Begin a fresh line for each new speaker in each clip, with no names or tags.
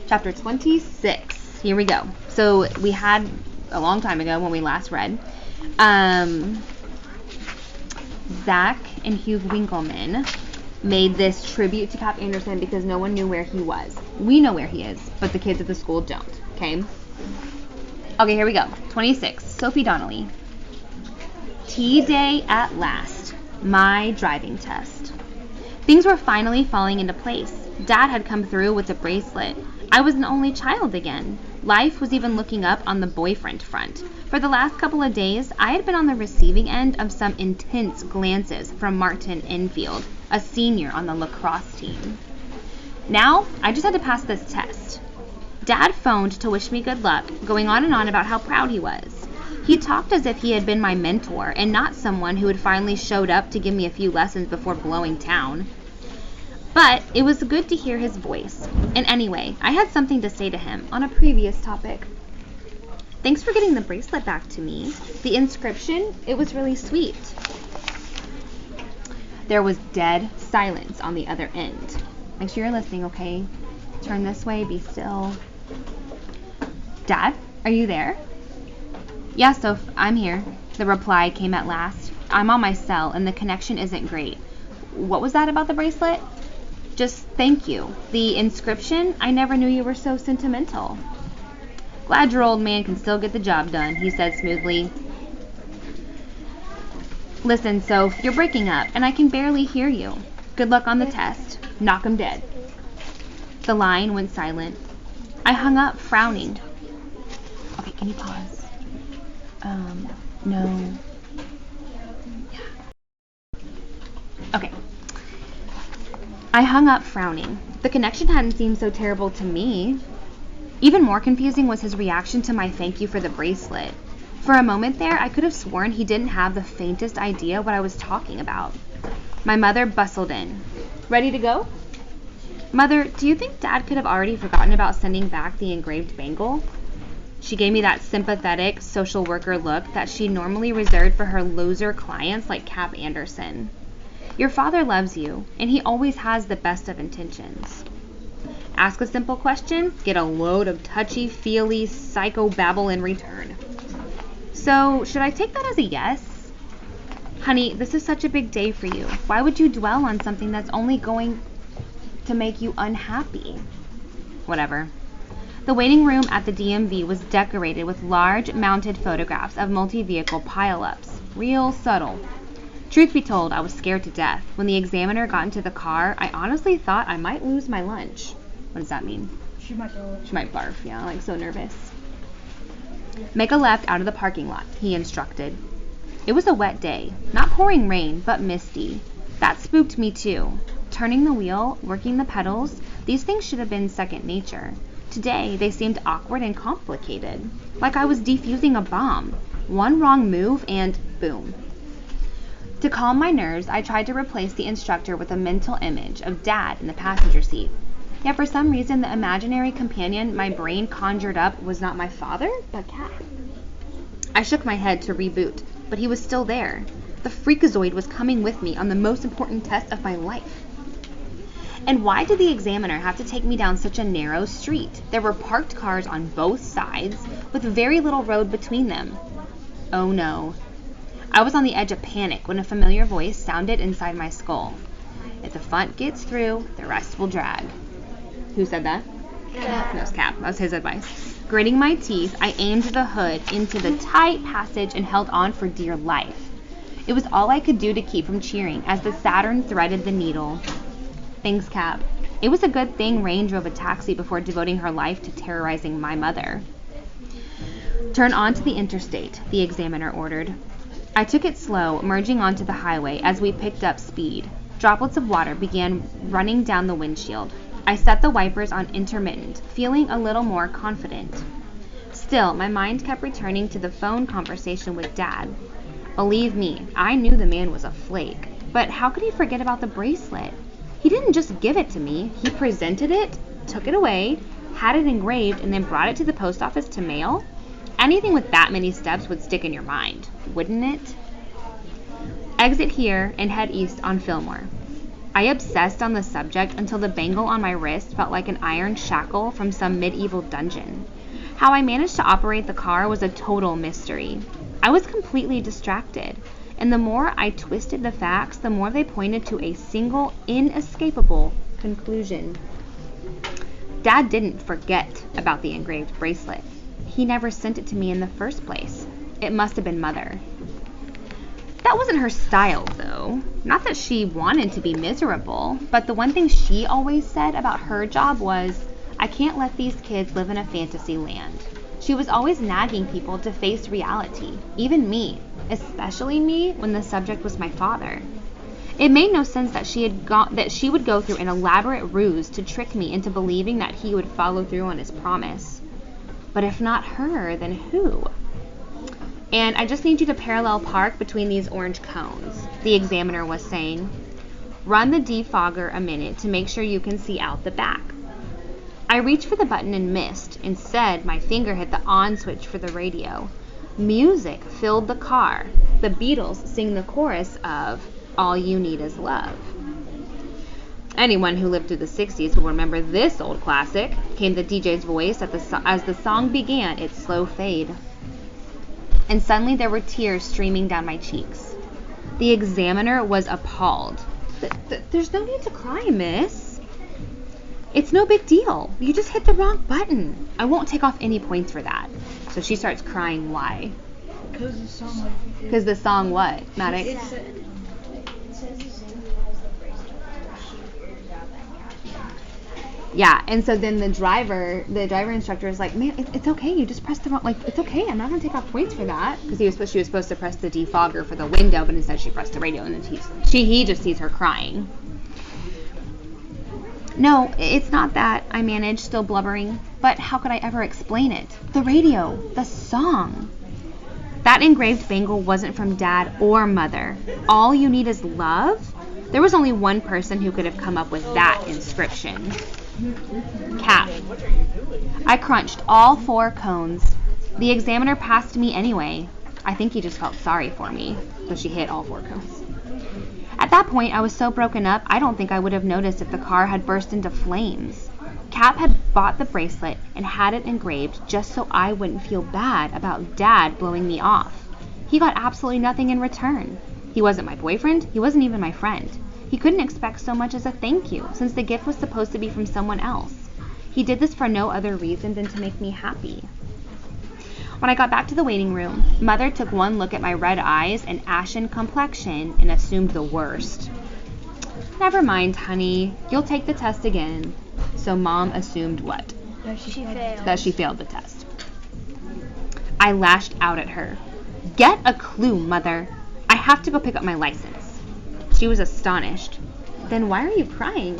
Chapter 26. Here we go. So we had a long time ago when we last read, Zach and Hugh Winkleman made this tribute to Cap Anderson because no one knew where he was. We know where he is, but the kids at the school don't. Okay, here we go. 26. Sophie Donnelly. T-Day at last. My driving test. Things were finally falling into place. Dad had come through with the bracelet. I was an only child again. Life was even looking up on the boyfriend front. For the last couple of days, I had been on the receiving end of some intense glances from Martin Enfield, a senior on the lacrosse team. Now, I just had to pass this test. Dad phoned to wish me good luck, going on and on about how proud he was. He talked as if he had been my mentor and not someone who had finally showed up to give me a few lessons before blowing town. But it was good to hear his voice. And anyway, I had something to say to him on a previous topic. Thanks for getting the bracelet back to me. The inscription, it was really sweet. There was dead silence on the other end. Make sure you're listening, okay? Turn this way, be still. Dad, are you there? Yeah, Soph, I'm here. The reply came at last. I'm on my cell and the connection isn't great. What was that about the bracelet? Just thank you. The inscription, I never knew you were so sentimental. Glad your old man can still get the job done, he said smoothly. Listen, Soph, you're breaking up and I can barely hear you. Good luck on the test. Knock 'em dead. The line went silent. I hung up, frowning. Okay, can you pause? No. Okay. I hung up, frowning. The connection hadn't seemed so terrible to me. Even more confusing was his reaction to my thank you for the bracelet. For a moment there, I could have sworn he didn't have the faintest idea what I was talking about. My mother bustled in. Ready to go? Mother, do you think Dad could have already forgotten about sending back the engraved bangle? She gave me that sympathetic social worker look that she normally reserved for her loser clients like Cap Anderson. Your father loves you, and he always has the best of intentions. Ask a simple question, get a load of touchy-feely psychobabble in return. So, should I take that as a yes? Honey, this is such a big day for you. Why would you dwell on something that's only going to make you unhappy? Whatever. The waiting room at the DMV was decorated with large mounted photographs of multi-vehicle pileups. Real subtle. Truth be told, I was scared to death. When the examiner got into the car, I honestly thought I might lose my lunch. What does that mean?
She might
barf, yeah, like so nervous. Make a left out of the parking lot, he instructed. It was a wet day. Not pouring rain, but misty. That spooked me too. Turning the wheel, working the pedals, these things should have been second nature. Today, they seemed awkward and complicated. Like I was defusing a bomb. One wrong move and boom. To calm my nerves, I tried to replace the instructor with a mental image of Dad in the passenger seat. Yet for some reason, the imaginary companion my brain conjured up was not my father, but Cap. I shook my head to reboot, but he was still there. The freakazoid was coming with me on the most important test of my life. And why did the examiner have to take me down such a narrow street? There were parked cars on both sides, with very little road between them. Oh no. I was on the edge of panic when a familiar voice sounded inside my skull. If the front gets through, the rest will drag. Who said that?
Cap.
That was Cap. That was his advice. Gritting my teeth, I aimed the hood into the tight passage and held on for dear life. It was all I could do to keep from cheering as the Saturn threaded the needle. Thanks, Cap. It was a good thing Rain drove a taxi before devoting her life to terrorizing my mother. Turn onto the interstate, the examiner ordered. I took it slow, merging onto the highway as we picked up speed. Droplets of water began running down the windshield. I set the wipers on intermittent, feeling a little more confident. Still, my mind kept returning to the phone conversation with Dad. Believe me, I knew the man was a flake. But how could he forget about the bracelet? He didn't just give it to me. He presented it, took it away, had it engraved, and then brought it to the post office to mail? Anything with that many steps would stick in your mind, wouldn't it? Exit here and head east on Fillmore. I obsessed on the subject until the bangle on my wrist felt like an iron shackle from some medieval dungeon. How I managed to operate the car was a total mystery. I was completely distracted, and the more I twisted the facts, the more they pointed to a single, inescapable conclusion. Dad didn't forget about the engraved bracelet. He never sent it to me in the first place. It must have been Mother. That wasn't her style, though. Not that she wanted to be miserable, but the one thing she always said about her job was, I can't let these kids live in a fantasy land. She was always nagging people to face reality, even me, especially me when the subject was my father. It made no sense that she would go through an elaborate ruse to trick me into believing that he would follow through on his promise. But if not her, then who? And I just need you to parallel park between these orange cones, the examiner was saying. Run the defogger a minute to make sure you can see out the back. I reached for the button and missed. Instead, my finger hit the on switch for the radio. Music filled the car. The Beatles sing the chorus of All You Need Is Love. Anyone who lived through the 60s will remember this old classic, came the DJ's voice as the song began its slow fade. And suddenly there were tears streaming down my cheeks. The examiner was appalled. There's no need to cry, miss. It's no big deal. You just hit the wrong button. I won't take off any points for that. So she starts crying. Why?
Because the song.
Because the song what, Maddox?
It says the same as the bracelet. She figured out that
Yeah, and so then the driver instructor is like, man, it's okay. You just pressed the wrong, it's okay. I'm not going to take off points for that. Because she was supposed to press the defogger for the window, but instead she pressed the radio, and then he just sees her crying. No, it's not that, I managed, still blubbering. But how could I ever explain it? The radio, the song. That engraved bangle wasn't from Dad or Mother. All You Need Is Love? There was only one person who could have come up with that inscription. Cap. I crunched all 4 cones. The examiner passed me anyway. I think he just felt sorry for me, so she hit all 4 cones. At that point, I was so broken up, I don't think I would have noticed if the car had burst into flames. Cap had bought the bracelet and had it engraved just so I wouldn't feel bad about Dad blowing me off. He got absolutely nothing in return. He wasn't my boyfriend, he wasn't even my friend. He couldn't expect so much as a thank you, since the gift was supposed to be from someone else. He did this for no other reason than to make me happy. When I got back to the waiting room, Mother took one look at my red eyes and ashen complexion and assumed the worst. Never mind, honey. You'll take the test again. So Mom assumed what?
That she failed.
That she failed the test. I lashed out at her. Get a clue, Mother. I have to go pick up my license. She was astonished. Then why are you crying?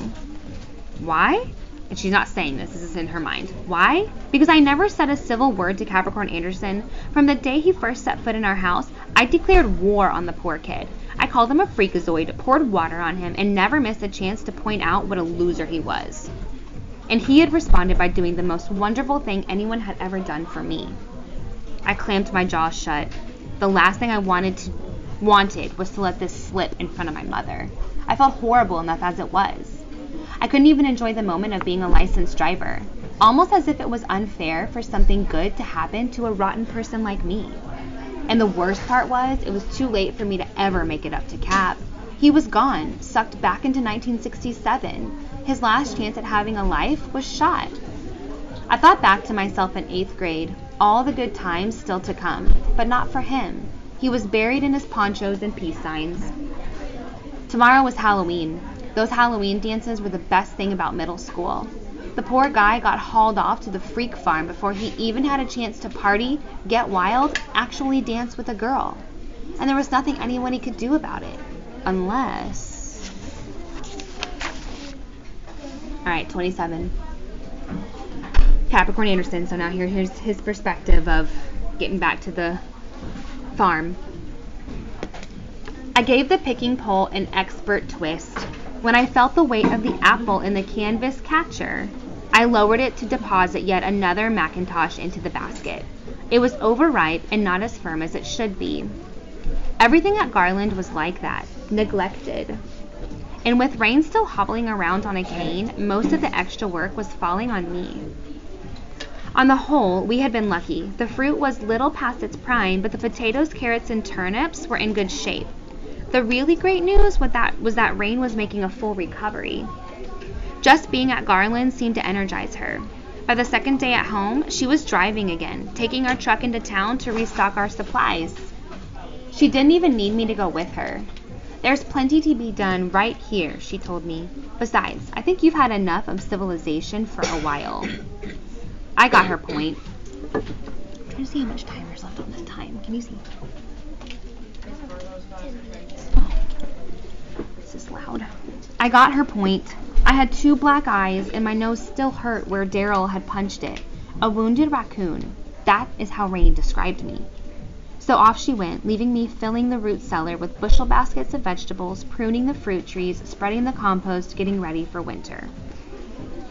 Why? And she's not saying this is in her mind. Why? Because I never said a civil word to Capricorn Anderson. From the day he first set foot in our house, I declared war on the poor kid. I called him a freakazoid, poured water on him, and never missed a chance to point out what a loser he was. And he had responded by doing the most wonderful thing anyone had ever done for me. I clamped my jaw shut. The last thing I wanted was to let this slip in front of my mother. I felt horrible enough as it was. I couldn't even enjoy the moment of being a licensed driver, almost as if it was unfair for something good to happen to a rotten person like me. And the worst part was, it was too late for me to ever make it up to Cap. He was gone, sucked back into 1967. His last chance at having a life was shot. I thought back to myself in 8th grade, all the good times still to come, but not for him. He was buried in his ponchos and peace signs. Tomorrow was Halloween. Those Halloween dances were the best thing about middle school. The poor guy got hauled off to the freak farm before he even had a chance to party, get wild, actually dance with a girl. And there was nothing anyone could do about it. Unless... Alright, 27. Capricorn Anderson, so now here's his perspective of getting back to the farm. I gave the picking pole an expert twist. When I felt the weight of the apple in the canvas catcher, I lowered it to deposit yet another Macintosh into the basket. It was overripe and not as firm as it should be. Everything at Garland was like that, neglected. And with Rain still hobbling around on a cane, most of the extra work was falling on me. On the whole, we had been lucky. The fruit was little past its prime, but the potatoes, carrots, and turnips were in good shape. The really great news was that Rain was making a full recovery. Just being at Garland seemed to energize her. By the second day at home, she was driving again, taking our truck into town to restock our supplies. She didn't even need me to go with her. There's plenty to be done right here, she told me. Besides, I think you've had enough of civilization for a while. I got her point. I'm trying to see how much time there's left on this time. Can you see? Oh, this is loud. I got her point. I had 2 black eyes and my nose still hurt where Daryl had punched it. A wounded raccoon. That is how Rain described me. So off she went, leaving me filling the root cellar with bushel baskets of vegetables, pruning the fruit trees, spreading the compost, getting ready for winter.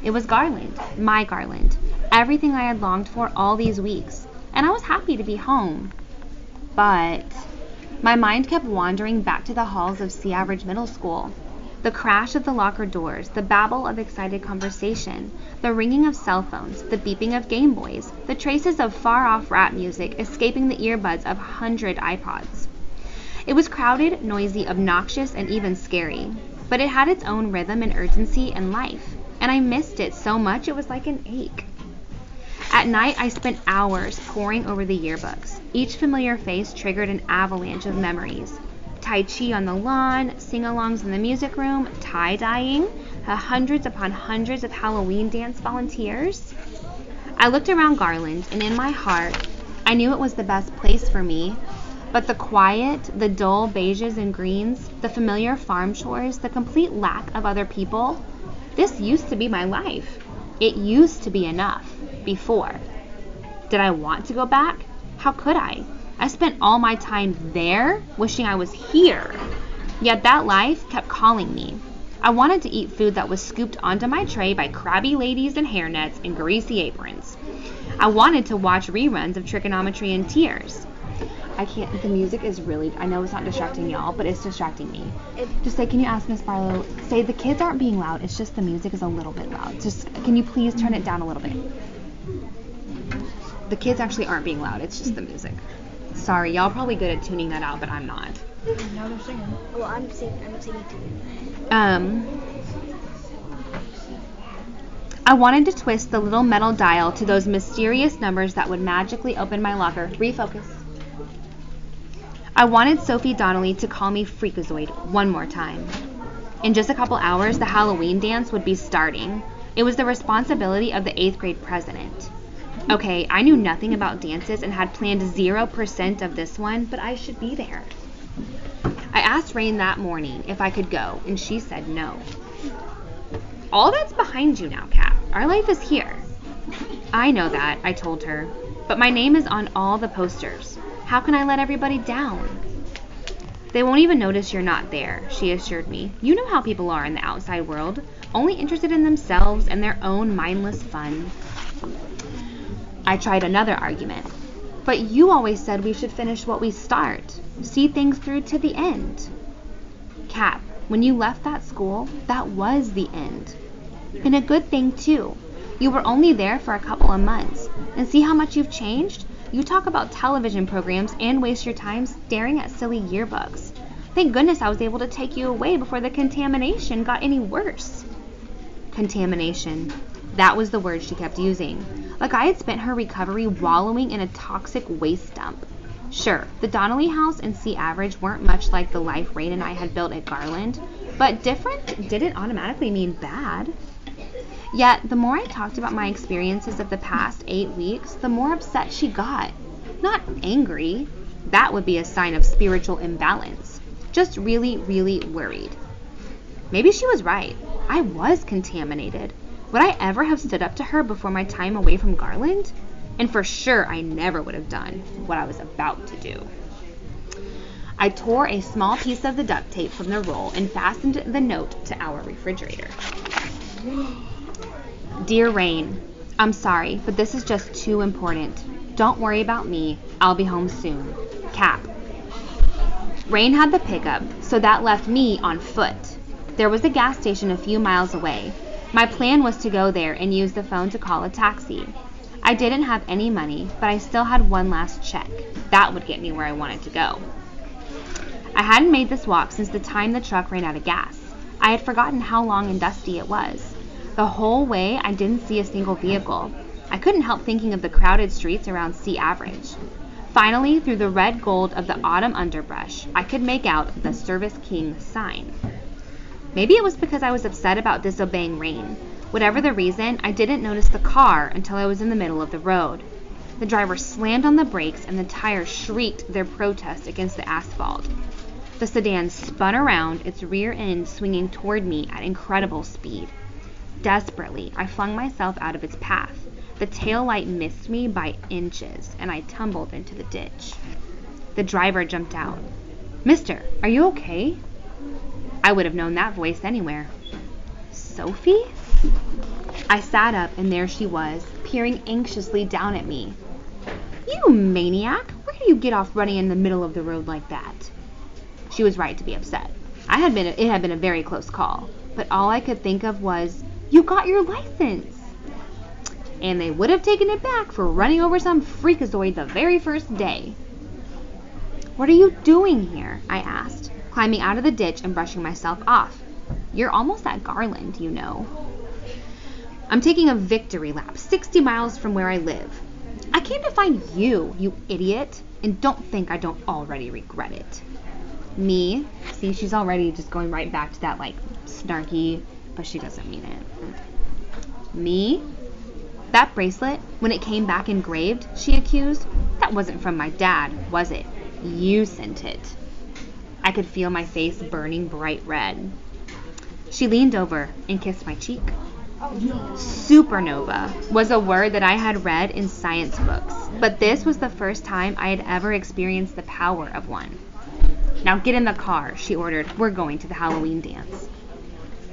It was Garland, my Garland, everything I had longed for all these weeks, and I was happy to be home. But my mind kept wandering back to the halls of Sea Average Middle School. The crash of the locker doors, the babble of excited conversation, the ringing of cell phones, the beeping of Game Boys, the traces of far-off rap music escaping the earbuds of 100 iPods. It was crowded, noisy, obnoxious, and even scary, but it had its own rhythm and urgency and life, and I missed it so much it was like an ache. At night, I spent hours poring over the yearbooks. Each familiar face triggered an avalanche of memories. Tai Chi on the lawn, sing-alongs in the music room, tie-dyeing, hundreds upon hundreds of Halloween dance volunteers. I looked around Garland, and in my heart, I knew it was the best place for me, but the quiet, the dull beiges and greens, the familiar farm chores, the complete lack of other people, this used to be my life. It used to be enough, before. Did I want to go back? How could I? I spent all my time there, wishing I was here. Yet that life kept calling me. I wanted to eat food that was scooped onto my tray by crabby ladies in hairnets and greasy aprons. I wanted to watch reruns of Trigonometry in tears. I can't, the music is really, I know it's not distracting y'all, but it's distracting me. Just say, can you ask Miss Barlow, say the kids aren't being loud, it's just the music is a little bit loud. Just, can you please turn it down a little bit? The kids actually aren't being loud, it's just the music. Sorry, y'all probably good at tuning that out, but I'm not.
Now they're singing. Well, I'm singing too.
I wanted to twist the little metal dial to those mysterious numbers that would magically open my locker. Refocus. I wanted Sophie Donnelly to call me Freakazoid one more time. In just a couple hours, the Halloween dance would be starting. It was the responsibility of the 8th grade president. Okay, I knew nothing about dances and had planned 0% of this one, but I should be there. I asked Rain that morning if I could go, and she said no. All that's behind you now, Kat. Our life is here. I know that, I told her, but my name is on all the posters. How can I let everybody down? They won't even notice you're not there, she assured me. You know how people are in the outside world, only interested in themselves and their own mindless fun. I tried another argument. But you always said we should finish what we start. See things through to the end. Kat, when you left that school, that was the end. And a good thing, too. You were only there for a couple of months. And see how much you've changed? You talk about television programs and waste your time staring at silly yearbooks. Thank goodness I was able to take you away before the contamination got any worse. Contamination. That was the word she kept using. Like I had spent her recovery wallowing in a toxic waste dump. Sure, the Donnelly house and Sea Average weren't much like the life Rain and I had built at Garland, but different didn't automatically mean bad. Yet, the more I talked about my experiences of the past 8 weeks, the more upset she got. Not angry. That would be a sign of spiritual imbalance. Just really, really worried. Maybe she was right. I was contaminated. Would I ever have stood up to her before my time away from Garland? And for sure, I never would have done what I was about to do. I tore a small piece of the duct tape from the roll and fastened the note to our refrigerator. Dear Rain, I'm sorry, but this is just too important. Don't worry about me. I'll be home soon. Cap. Rain had the pickup, so that left me on foot. There was a gas station a few miles away. My plan was to go there and use the phone to call a taxi. I didn't have any money, but I still had one last check. That would get me where I wanted to go. I hadn't made this walk since the time the truck ran out of gas. I had forgotten how long and dusty it was. The whole way, I didn't see a single vehicle. I couldn't help thinking of the crowded streets around Sea Average. Finally, through the red gold of the autumn underbrush, I could make out the Service King sign. Maybe it was because I was upset about disobeying Rain. Whatever the reason, I didn't notice the car until I was in the middle of the road. The driver slammed on the brakes and the tires shrieked their protest against the asphalt. The sedan spun around, its rear end swinging toward me at incredible speed. Desperately, I flung myself out of its path. The taillight missed me by inches, and I tumbled into the ditch. The driver jumped out. "Mister, are you okay?" I would have known that voice anywhere. "Sophie?" I sat up, and there she was, peering anxiously down at me. "You maniac! Where do you get off running in the middle of the road like that?" She was right to be upset. It had been a very close call, but all I could think of was, "You got your license!" And they would have taken it back for running over some freakazoid the very first day. "What are you doing here?" I asked, climbing out of the ditch and brushing myself off. "You're almost at Garland, you know." "I'm taking a victory lap 60 miles from where I live. I came to find you, you idiot, and don't think I don't already regret it." "Me?" See, she's already just going right back to that, snarky, but she doesn't mean it. "Me? That bracelet, when it came back engraved," she accused, "that wasn't from my dad, was it? You sent it." I could feel my face burning bright red. She leaned over and kissed my cheek. Supernova was a word that I had read in science books, but this was the first time I had ever experienced the power of one. "Now get in the car," she ordered. "We're going to the Halloween dance."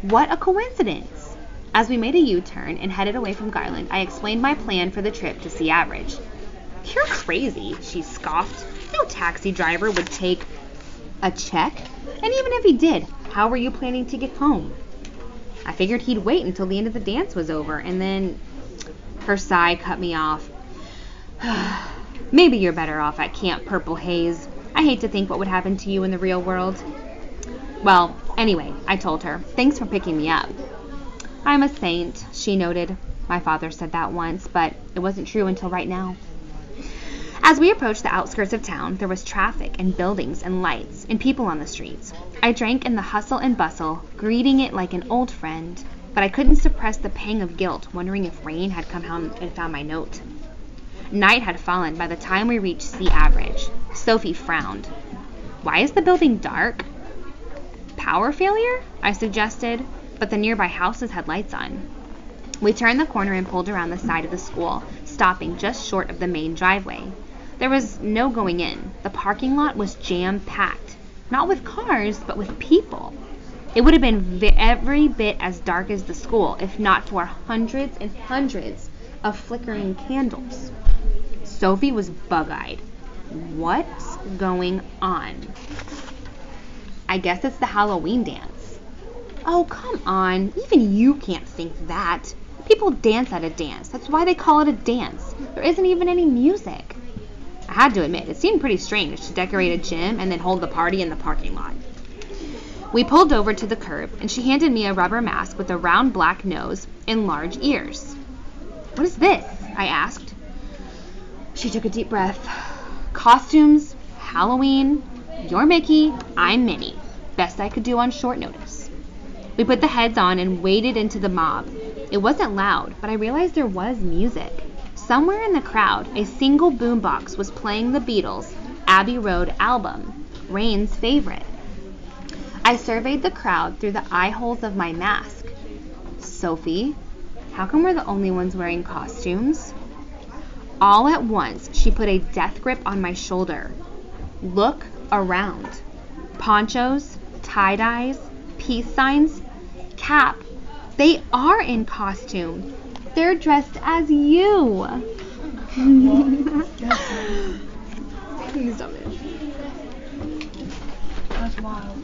What a coincidence! As we made a U-turn and headed away from Garland, I explained my plan for the trip to Sea Average. "You're crazy," she scoffed. "No taxi driver would take a check. And even if he did, how were you planning to get home?" I figured he'd wait until the end of the dance was over, and then... Her sigh cut me off. "Maybe you're better off at Camp Purple Haze. I hate to think what would happen to you in the real world." "Well, anyway," I told her, "thanks for picking me up." "I'm a saint," she noted. My father said that once, but it wasn't true until right now. As we approached the outskirts of town, there was traffic and buildings and lights and people on the streets. I drank in the hustle and bustle, greeting it like an old friend, but I couldn't suppress the pang of guilt, wondering if Rain had come home and found my note. Night had fallen by the time we reached Sea Average. Sophie frowned. "Why is the building dark?" "Power failure?" I suggested, but the nearby houses had lights on. We turned the corner and pulled around the side of the school, stopping just short of the main driveway. There was no going in. The parking lot was jam-packed, not with cars, but with people. It would have been every bit as dark as the school, if not for hundreds and hundreds of flickering candles. Sophie was bug-eyed. What's going on? "I guess it's the Halloween dance." "Oh, come on. Even you can't think that. People dance at a dance. That's why they call it a dance. There isn't even any music." I had to admit, it seemed pretty strange to decorate a gym and then hold the party in the parking lot. We pulled over to the curb, and she handed me a rubber mask with a round black nose and large ears. "What is this?" I asked. She took a deep breath. "Costumes, Halloween, you're Mickey, I'm Minnie. Best I could do on short notice." We put the heads on and waded into the mob. It wasn't loud, but I realized there was music. Somewhere in the crowd, a single boombox was playing the Beatles' Abbey Road album, Rain's favorite. I surveyed the crowd through the eye holes of my mask. "Sophie, how come we're the only ones wearing costumes?" All at once, she put a death grip on my shoulder. "Look around. Ponchos, tie-dyes, peace signs, Cap. They are in costume. They're dressed as you."
That's wild.